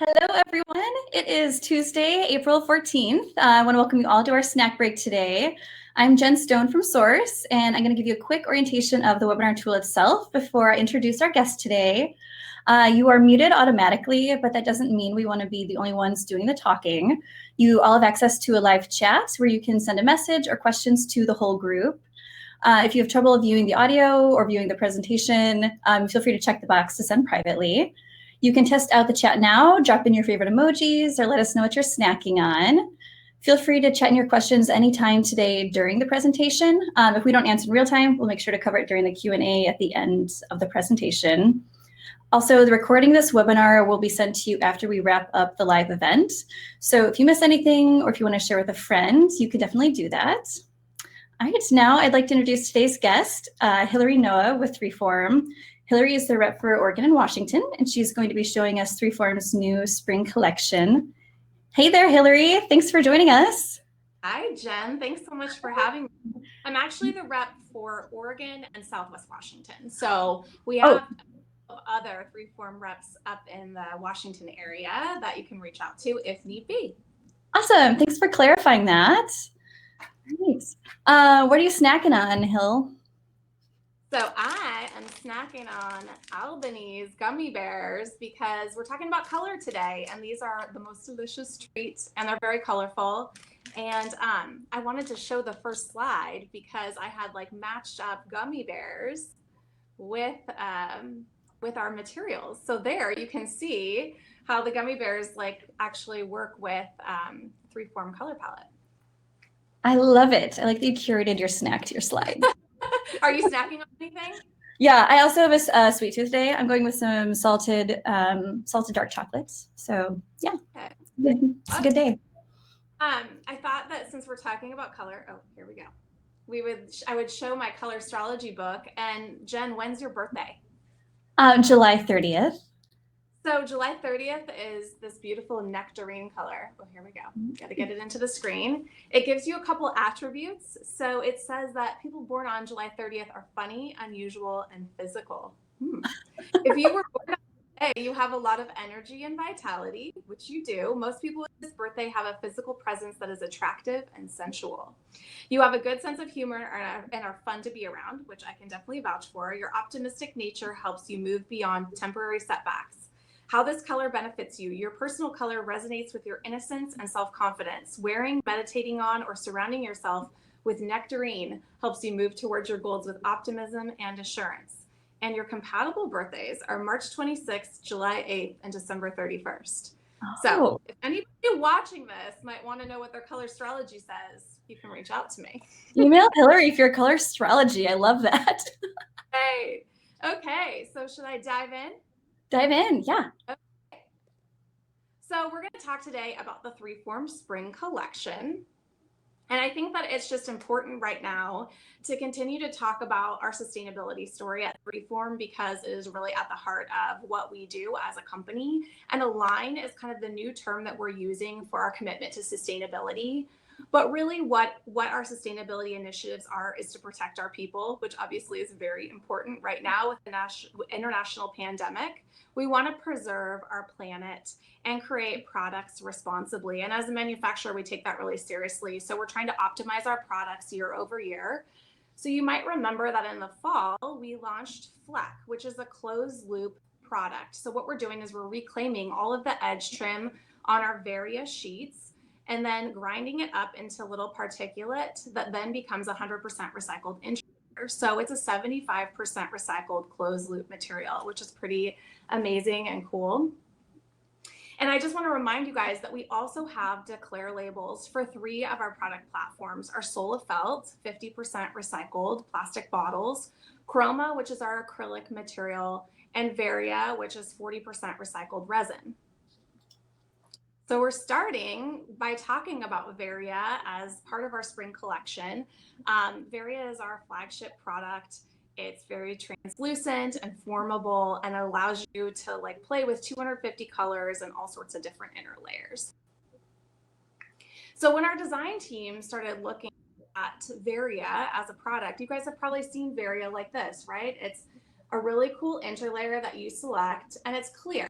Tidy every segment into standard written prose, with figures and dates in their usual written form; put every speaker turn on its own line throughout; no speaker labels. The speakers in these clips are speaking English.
Hello, everyone. It is Tuesday, April 14th. I want to welcome you all to our snack break today. I'm Jen Stone from Source, and I'm going to give you a quick orientation of the webinar tool itself before I introduce our guest today. You are muted automatically, but that doesn't mean we want to be the only ones doing the talking. You all have access to a live chat where you can send a message or questions to the whole group. If you have trouble viewing the audio or viewing the presentation, feel free to check the box to send privately. You can test out the chat now, drop in your favorite emojis, or let us know what you're snacking on. Feel free to chat in your questions anytime today during the presentation. If we don't answer in real time, we'll make sure to cover it during the Q&A at the end of the presentation. Also, the recording of this webinar will be sent to you after we wrap up the live event. So if you miss anything or if you want to share with a friend, you can definitely do that. All right, now I'd like to introduce today's guest, Hilary Noah with Freeform. Hilary is the rep for Oregon and Washington, and she's going to be showing us Freeform's new spring collection. Hey there, Hilary. Thanks for joining us.
Hi, Jen. Thanks so much for having me. I'm actually the rep for Oregon and Southwest Washington. So we have other Freeform reps up in the Washington area that you can reach out to if need be.
Awesome. Thanks for clarifying that. Thanks. What are you snacking on, Hill?
So I am snacking on Albany's gummy bears because we're talking about color today, and these are the most delicious treats, and they're very colorful. And I wanted to show the first slide because I had like matched up gummy bears with our materials. So there you can see how the gummy bears like actually work with Freeform color palette.
I love it. I like that you curated your snack to your slide.
Are you snacking on anything?
Yeah, I also have a sweet tooth day. I'm going with some salted dark chocolates. So yeah, okay. It's a good day.
I thought that since we're talking about color, oh, here we go. I would show my color astrology book. And Jen, when's your birthday?
July 30th.
So July 30th is this beautiful nectarine color. Oh, here we go. Got to get it into the screen. It gives you a couple attributes. So it says that people born on July 30th are funny, unusual, and physical. If you were born on this day, you have a lot of energy and vitality, which you do. Most people with this birthday have a physical presence that is attractive and sensual. You have a good sense of humor and are fun to be around, which I can definitely vouch for. Your optimistic nature helps you move beyond temporary setbacks. How this color benefits you. Your personal color resonates with your innocence and self-confidence. Wearing, meditating on, or surrounding yourself with nectarine helps you move towards your goals with optimism and assurance. And your compatible birthdays are March 26th, July 8th, and December 31st. Oh. So if anybody watching this might want to know what their color astrology says, you can reach out to me.
Email Hilary if you're color astrology. I love that.
Hey. Okay, so should I dive in?
Dive in, yeah.
Okay. So we're going to talk today about the Freeform Spring Collection. And I think that it's just important right now to continue to talk about our sustainability story at Freeform because it is really at the heart of what we do as a company. And align is kind of the new term that we're using for our commitment to sustainability. But really what our sustainability initiatives are is to protect our people, which obviously is very important right now with the international pandemic. We want to preserve our planet and create products responsibly. And as a manufacturer, we take that really seriously. So we're trying to optimize our products year over year. So you might remember that in the fall, we launched Fleck, which is a closed loop product. So what we're doing is we're reclaiming all of the edge trim on our Varia sheets and then grinding it up into little particulate that then becomes 100% recycled interior. So it's a 75% recycled closed loop material, which is pretty amazing and cool. And I just want to remind you guys that we also have declare labels for 3 of our product platforms: our Sola Felt, 50% recycled plastic bottles, Chroma, which is our acrylic material, and Varia, which is 40% recycled resin. So we're starting by talking about Varia as part of our spring collection. Varia is our flagship product. It's very translucent and formable and allows you to like play with 250 colors and all sorts of different inner layers. So when our design team started looking at Varia as a product, you guys have probably seen Varia like this, right? It's a really cool interlayer that you select and it's clear.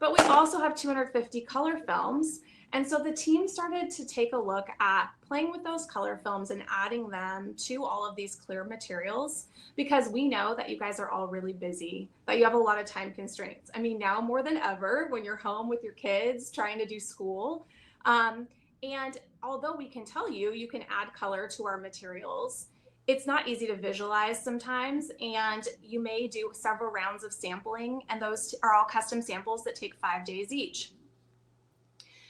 But we also have 250 color films. And so the team started to take a look at playing with those color films and adding them to all of these clear materials, because we know that you guys are all really busy, that you have a lot of time constraints. I mean, now more than ever, when you're home with your kids trying to do school. And although we can tell you, you can add color to our materials, it's not easy to visualize sometimes, and you may do several rounds of sampling, and those are all custom samples that take 5 days each.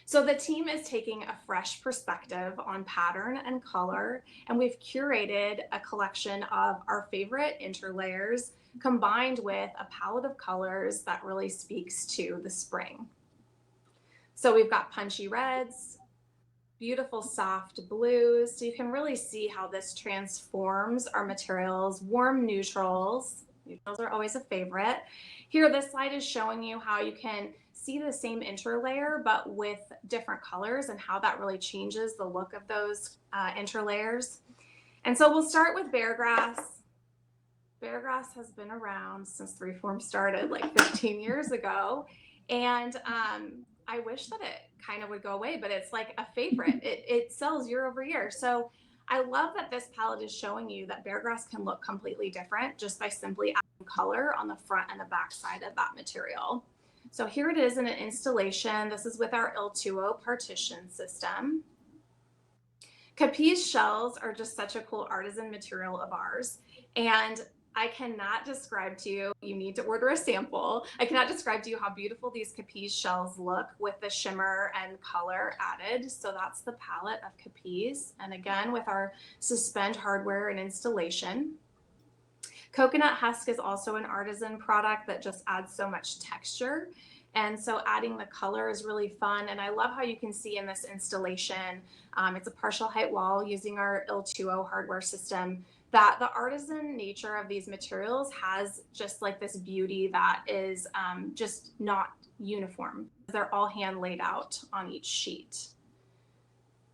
So the team is taking a fresh perspective on pattern and color, and we've curated a collection of our favorite interlayers combined with a palette of colors that really speaks to the spring. So we've got punchy reds, beautiful soft blues. So you can really see how this transforms our materials. Warm neutrals. Neutrals are always a favorite. Here, this slide is showing you how you can see the same interlayer, but with different colors, and how that really changes the look of those interlayers. And so we'll start with Beargrass. Beargrass has been around since 3form started like 15 years ago. And I wish that it kind of would go away, but it's like a favorite. It sells year over year. So I love that this palette is showing you that Beargrass can look completely different just by simply adding color on the front and the back side of that material. So here it is in an installation. This is with our Il-2O partition system. Capiz shells are just such a cool artisan material of ours. And I cannot describe to you, you need to order a sample. I cannot describe to you how beautiful these Capiz shells look with the shimmer and color added. So that's the palette of Capiz. And again, with our suspend hardware and installation. Coconut husk is also an artisan product that just adds so much texture. And so adding the color is really fun. And I love how you can see in this installation, it's a partial height wall using our Il-2O hardware system, that the artisan nature of these materials has just like this beauty that is just not uniform. They're all hand laid out on each sheet.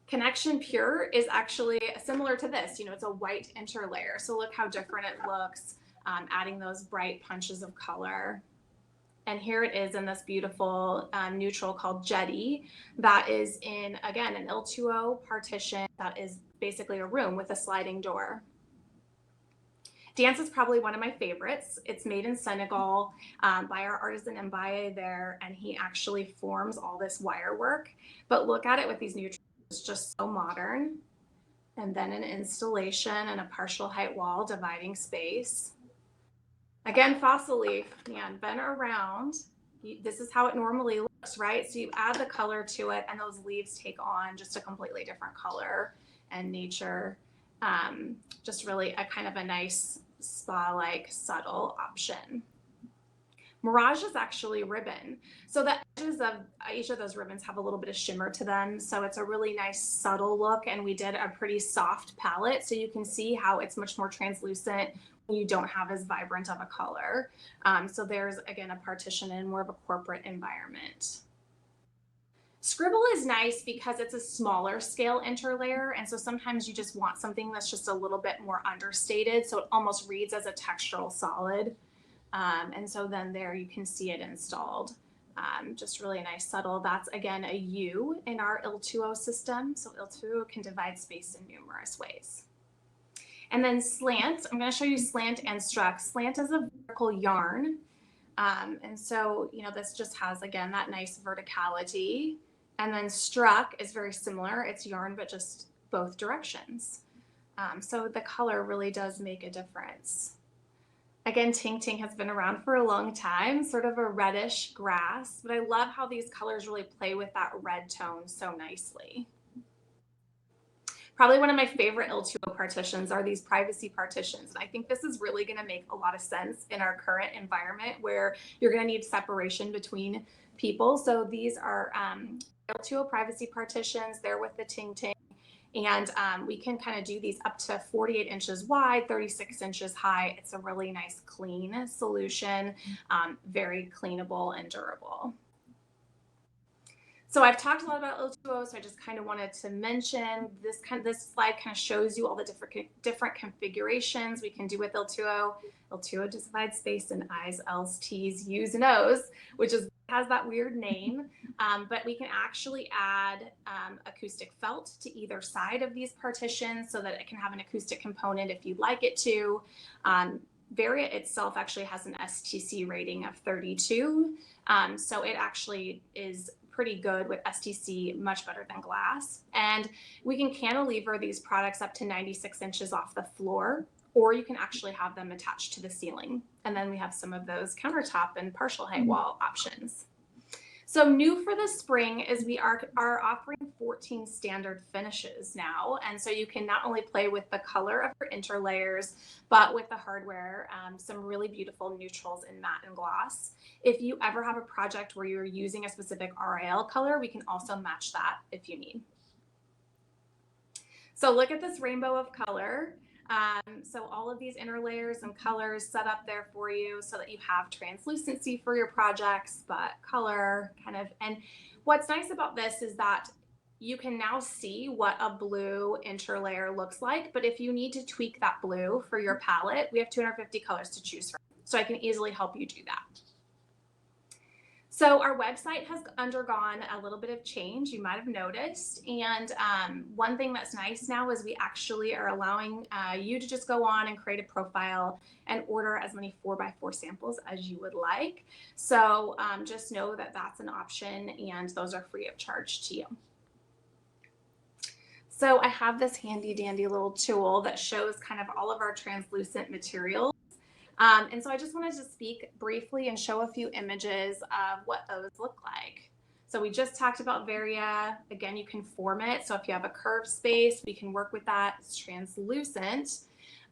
Connection Pure is actually similar to this. It's a white interlayer. So look how different it looks, adding those bright punches of color. And here it is in this beautiful neutral called Jetty that is in, again, an Il-2O partition that is basically a room with a sliding door. Dance is probably one of my favorites. It's made in Senegal by our artisan Mbaye there, and he actually forms all this wire work. But look at it with these neutrals, it's just so modern. And then an installation and a partial height wall dividing space. Again, fossil leaf, man, been around. This is how it normally looks, right? So you add the color to it, and those leaves take on just a completely different color and nature. Just really a kind of a nice spa-like subtle option. Mirage is actually ribbon. So the edges of each of those ribbons have a little bit of shimmer to them. So it's a really nice subtle look, and we did a pretty soft palette. So you can see how it's much more translucent when you don't have as vibrant of a color. So there's, again, a partition in more of a corporate environment. Scribble is nice because it's a smaller scale interlayer, and so sometimes you just want something that's just a little bit more understated, so it almost reads as a textural solid. And so then there you can see it installed. Just really nice, subtle. That's, again, a U in our Il-2O system, so Il-2O can divide space in numerous ways. And then slant, I'm going to show you slant and struck. Slant is a vertical yarn, and so, this just has, again, that nice verticality. And then struck is very similar. It's yarn, but just both directions. So the color really does make a difference. Again, Ting Ting has been around for a long time, sort of a reddish grass, but I love how these colors really play with that red tone so nicely. Probably one of my favorite Il-2O partitions are these privacy partitions. And I think this is really going to make a lot of sense in our current environment where you're going to need separation between people. So these are Il-2O privacy partitions. They're with the Ting Ting. And we can kind of do these up to 48 inches wide, 36 inches high. It's a really nice clean solution, very cleanable and durable. So I've talked a lot about Il-2O, so I just kind of wanted to mention this slide kind of shows you all the different configurations we can do with Il-2O. Il-2O divides space in I's, L's, T's, U's, and O's, which is has that weird name, but we can actually add acoustic felt to either side of these partitions so that it can have an acoustic component if you'd like it to. Varia itself actually has an STC rating of 32, so it actually is pretty good with STC, much better than glass. And we can cantilever these products up to 96 inches off the floor, or you can actually have them attached to the ceiling. And then we have some of those countertop and partial height wall options. So new for the spring is we are offering 14 standard finishes now. And so you can not only play with the color of your interlayers, but with the hardware, some really beautiful neutrals in matte and gloss. If you ever have a project where you're using a specific RIL color, we can also match that if you need. So look at this rainbow of color. So all of these inner layers and colors set up there for you so that you have translucency for your projects, but color kind of. And what's nice about this is that you can now see what a blue interlayer looks like. But if you need to tweak that blue for your palette, we have 250 colors to choose from. So I can easily help you do that. So our website has undergone a little bit of change, you might have noticed. And one thing that's nice now is we actually are allowing you to just go on and create a profile and order as many 4x4 samples as you would like. So just know that that's an option and those are free of charge to you. So I have this handy dandy little tool that shows kind of all of our translucent materials. And so I just wanted to speak briefly and show a few images of what those look like. So we just talked about Varia. Again, you can form it. So if you have a curved space, we can work with that. It's translucent.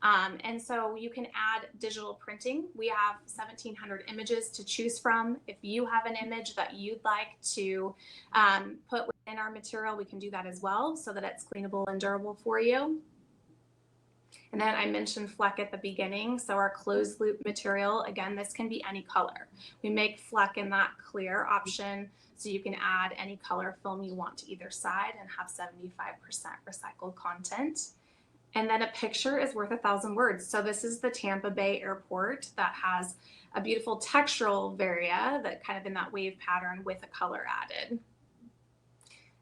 And so you can add digital printing. We have 1,700 images to choose from. If you have an image that you'd like to put within our material, we can do that as well so that it's cleanable and durable for you. And then I mentioned Fleck at the beginning. So our closed loop material, again, this can be any color. We make Fleck in that clear option. So you can add any color film you want to either side and have 75% recycled content. And then a picture is worth 1,000 words. So this is the Tampa Bay airport that has a beautiful textural Varia that kind of in that wave pattern with a color added.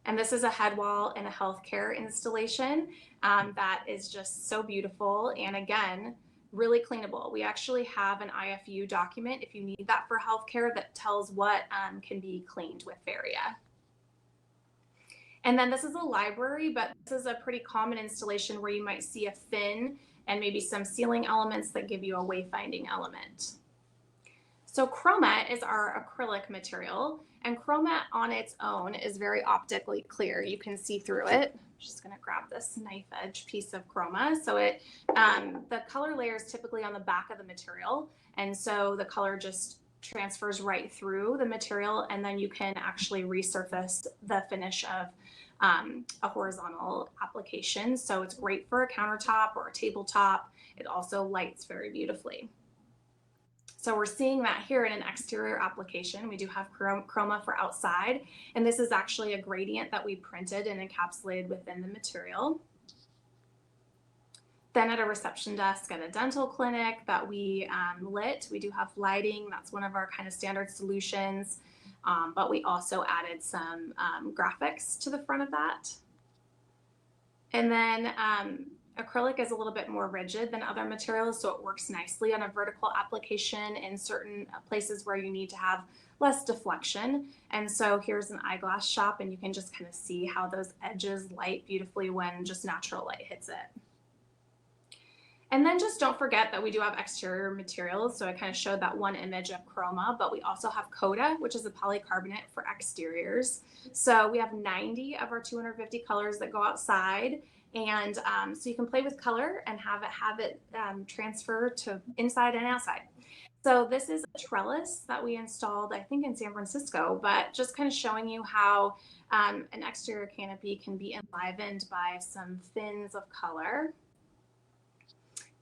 And this is a head wall in a healthcare installation that is just so beautiful. And again, really cleanable. We actually have an IFU document if you need that for healthcare that tells what can be cleaned with Varia. And then this is a library, but this is a pretty common installation where you might see a fin and maybe some ceiling elements that give you a wayfinding element. So chroma is our acrylic material, and chroma on its own is very optically clear. You can see through it. I'm just going to grab this knife edge piece of chroma. So the color layer is typically on the back of the material, and so the color just transfers right through the material, and then you can actually resurface the finish of a horizontal application. So it's great for a countertop or a tabletop. It also lights very beautifully. So we're seeing that here in an exterior application. We do have chroma for outside, and this is actually a gradient that we printed and encapsulated within the material. Then at a reception desk at a dental clinic that we lit, we do have lighting. That's one of our kind of standard solutions, but we also added some graphics to the front of that. And then acrylic is a little bit more rigid than other materials, so it works nicely on a vertical application in certain places where you need to have less deflection. And so here's an eyeglass shop, and you can just kind of see how those edges light beautifully when just natural light hits it. And then just don't forget that we do have exterior materials. So I kind of showed that one image of chroma, but we also have Coda, which is a polycarbonate for exteriors. So we have 90 of our 250 colors that go outside. And so you can play with color and have it transfer to inside and outside. So this is a trellis that we installed, I think, in San Francisco, but just kind of showing you how an exterior canopy can be enlivened by some fins of color.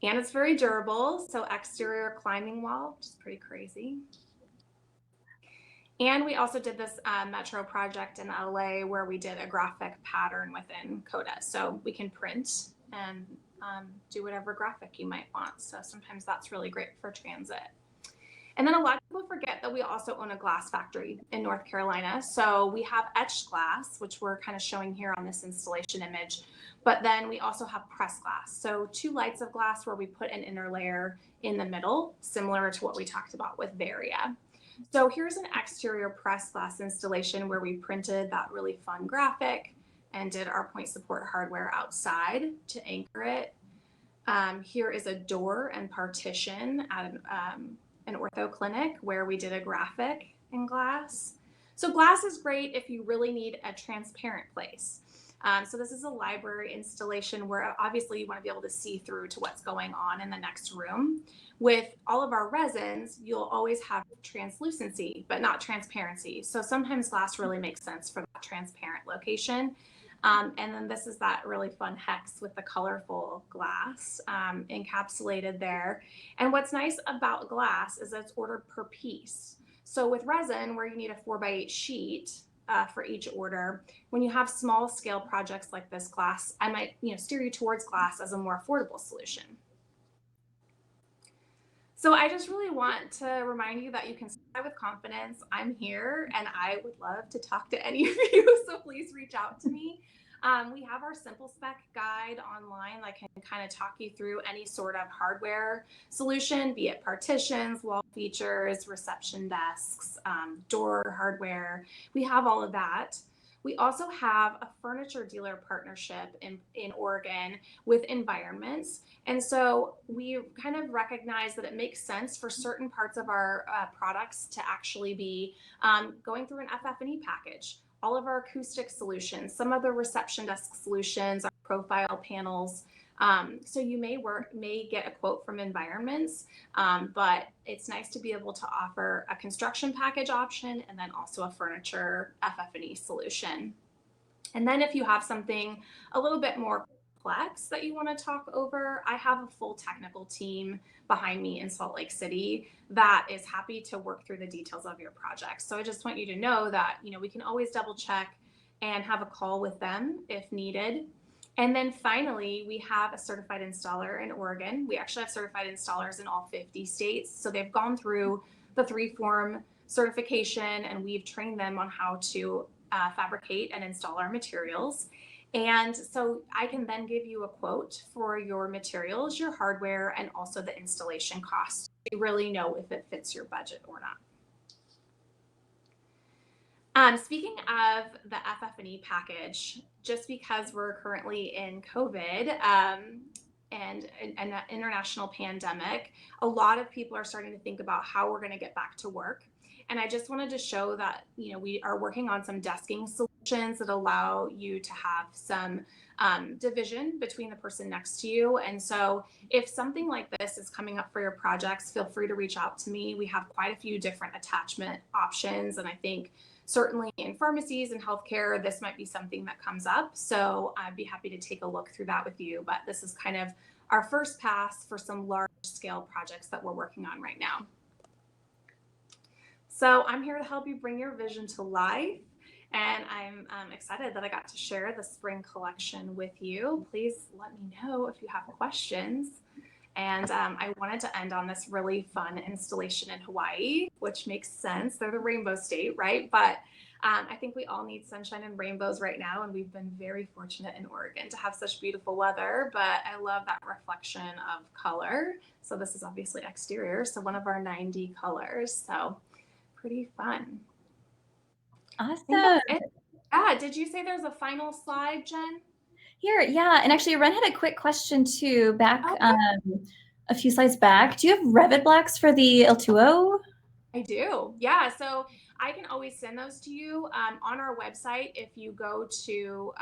And it's very durable, so exterior climbing wall, which is pretty crazy. And we also did this metro project in LA where we did a graphic pattern within Coda. So we can print and do whatever graphic you might want. So sometimes that's really great for transit. And then a lot of people forget that we also own a glass factory in North Carolina. So we have etched glass, which we're kind of showing here on this installation image. But then we also have pressed glass. So 2 lights of glass where we put an inner layer in the middle, similar to what we talked about with Varia. So here's an exterior pressed glass installation where we printed that really fun graphic and did our point support hardware outside to anchor it. Here is a door and partition at an ortho clinic where we did a graphic in glass. So glass is great if you really need a transparent place. So this is a library installation where obviously you want to be able to see through to what's going on in the next room. With all of our resins, you'll always have translucency, but not transparency. So sometimes glass really makes sense for that transparent location. And then this is that really fun hex with the colorful glass encapsulated there. And what's nice about glass is that it's ordered per piece. So with resin, where you need a 4x8 sheet for each order, when you have small scale projects like this glass, I might steer you towards glass as a more affordable solution. So I just really want to remind you that you can start with confidence. I'm here and I would love to talk to any of you, so please reach out to me. We have our simple spec guide online that can kind of talk you through any sort of hardware solution, be it partitions, wall features, reception desks, door hardware. We have all of that. We also have a furniture dealer partnership in Oregon with Environments. And so we kind of recognize that it makes sense for certain parts of our products to actually be going through an FF&E package. All of our acoustic solutions, some of the reception desk solutions, our profile panels. So you may get a quote from Environments, but it's nice to be able to offer a construction package option and then also a furniture FF&E solution. And then if you have something a little bit more complex that you want to talk over, I have a full technical team behind me in Salt Lake City that is happy to work through the details of your project. So I just want you to know that, we can always double check and have a call with them if needed. And then finally, we have a certified installer in Oregon. We actually have certified installers in all 50 states. So they've gone through the 3-form certification and we've trained them on how to fabricate and install our materials. And so I can then give you a quote for your materials, your hardware, and also the installation cost. You really know if it fits your budget or not. Speaking of the FF&E package, just because we're currently in COVID and an international pandemic, a lot of people are starting to think about how we're going to get back to work. And I just wanted to show that, we are working on some desking solutions that allow you to have some division between the person next to you. And so if something like this is coming up for your projects, feel free to reach out to me. We have quite a few different attachment options. And I think certainly in pharmacies and healthcare, this might be something that comes up. So I'd be happy to take a look through that with you. But this is kind of our first pass for some large scale projects that we're working on right now. So I'm here to help you bring your vision to life. And I'm excited that I got to share the spring collection with you. Please let me know if you have questions. And I wanted to end on this really fun installation in Hawaii, which makes sense. They're the rainbow state, right? But I think we all need sunshine and rainbows right now. And we've been very fortunate in Oregon to have such beautiful weather. But I love that reflection of color. So this is obviously exterior. So one of our 90 colors. So pretty fun.
Awesome.
Yeah, did you say there's a final slide, Jen?
Here, yeah, and actually Ren had a quick question too, back a few slides back. Do you have Revit blocks for the El Tuo?
I do, yeah, so I can always send those to you on our website. If you go to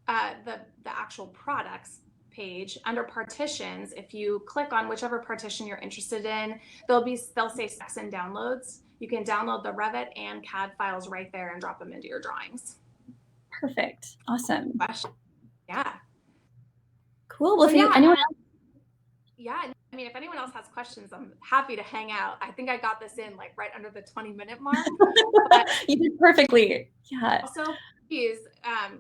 the actual products page under partitions, if you click on whichever partition you're interested in, they'll say specs and downloads. You can download the Revit and CAD files right there and drop them into your drawings.
Perfect. Awesome.
Yeah.
Cool. Well, so if anyone else...
Yeah, I mean, if anyone else has questions, I'm happy to hang out. I think I got this in like right under the 20-minute mark.
You did perfectly. Yeah.
Also, please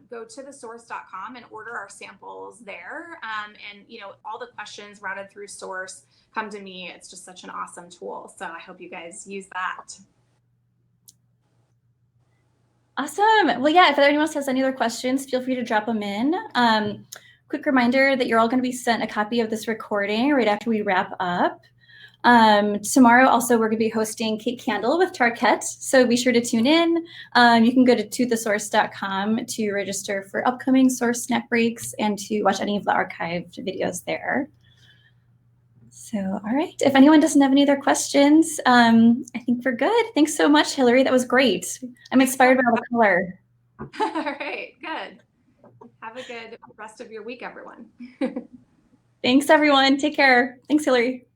go to thesource.com and order our samples there. And, you know, all the questions routed through Source come to me. It's just such an awesome tool. So I hope you guys use that.
Awesome. Well, yeah, if anyone else has any other questions, feel free to drop them in. Quick reminder that you're all going to be sent a copy of this recording right after we wrap up. Tomorrow also we're going to be hosting Cake Candle with Tarquette, so be sure to tune in. You can go to tothesource.com to register for upcoming Source snack breaks and to watch any of the archived videos there. So, all right, if anyone doesn't have any other questions, I think we're good. Thanks so much, Hilary. That was great. I'm inspired by all the color.
All right, good. Have a good rest of your week, everyone.
Thanks, everyone. Take care. Thanks, Hilary.